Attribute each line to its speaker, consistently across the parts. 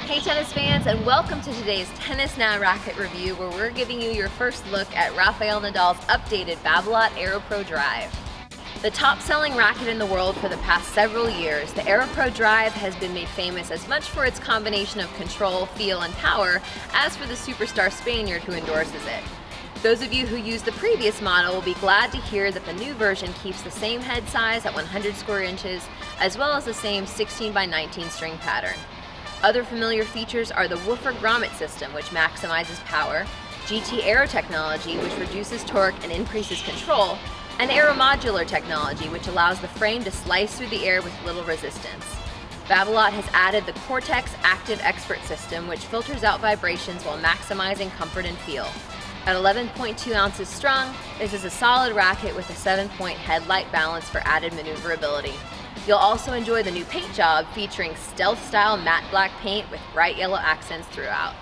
Speaker 1: Hey tennis fans, and welcome to today's Tennis Now Racket Review, where we're giving you your first look at Rafael Nadal's updated Babolat AeroPro Drive. The top-selling racket in the world for the past several years, the AeroPro Drive has been made famous as much for its combination of control, feel, and power as for the superstar Spaniard who endorses it. Those of you who used the previous model will be glad to hear that the new version keeps the same head size at 100 square inches, as well as the same 16 by 19 string pattern. Other familiar features are the woofer grommet system, which maximizes power, GT Aero technology, which reduces torque and increases control, and aeromodular technology, which allows the frame to slice through the air with little resistance. Babolat has added the Cortex Active Expert system, which filters out vibrations while maximizing comfort and feel. At 11.2 ounces strung, this is a solid racket with a 7-point headlight balance for added maneuverability. You'll also enjoy the new paint job featuring stealth-style matte black paint with bright yellow accents throughout.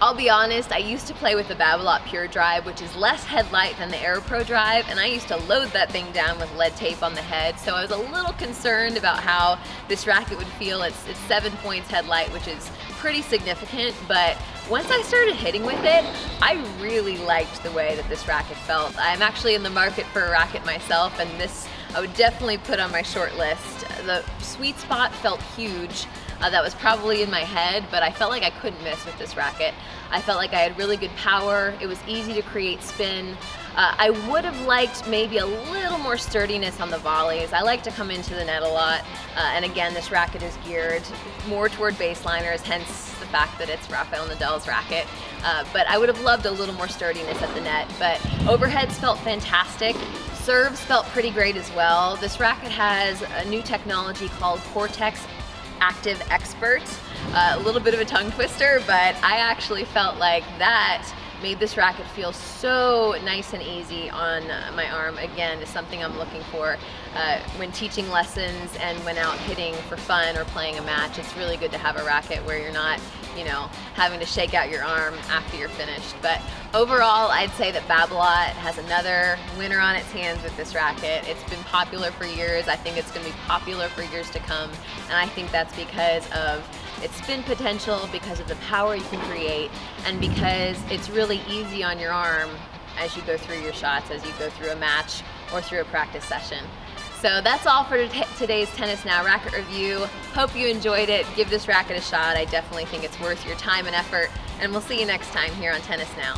Speaker 1: I'll be honest, I used to play with the Babolat Pure Drive, which is less headlight than the AeroPro Drive, and I used to load that thing down with lead tape on the head, so I was a little concerned about how this racket would feel. It's 7 points headlight, which is pretty significant, but once I started hitting with it, I really liked the way that this racket felt. I'm actually in the market for a racket myself, and this I would definitely put on my short list. The sweet spot felt huge. That was probably in my head, but I felt like I couldn't miss with this racket. I felt like I had really good power. It was easy to create spin. I would have liked maybe a little more sturdiness on the volleys. I like to come into the net a lot, and again, this racket is geared more toward baseliners, hence the fact that it's Rafael Nadal's racket. But I would have loved a little more sturdiness at the net, but overheads felt fantastic. Serves felt pretty great as well. This racket has a new technology called Cortex Active Expert. A little bit of a tongue twister, but I actually felt like that made this racket feel so nice and easy on my arm. Again, is something I'm looking for when teaching lessons and when out hitting for fun or playing a match. It's really good to have a racket where you're not, having to shake out your arm after you're finished. But overall, I'd say that Babolat has another winner on its hands with this racket. It's been popular for years. I think it's going to be popular for years to come, and I think that's because of its spin potential, because of the power you can create, and because it's really easy on your arm as you go through your shots, as you go through a match or through a practice session. So that's all for today's Tennis Now Racket Review. Hope you enjoyed it. Give this racket a shot. I definitely think it's worth your time and effort, and we'll see you next time here on Tennis Now.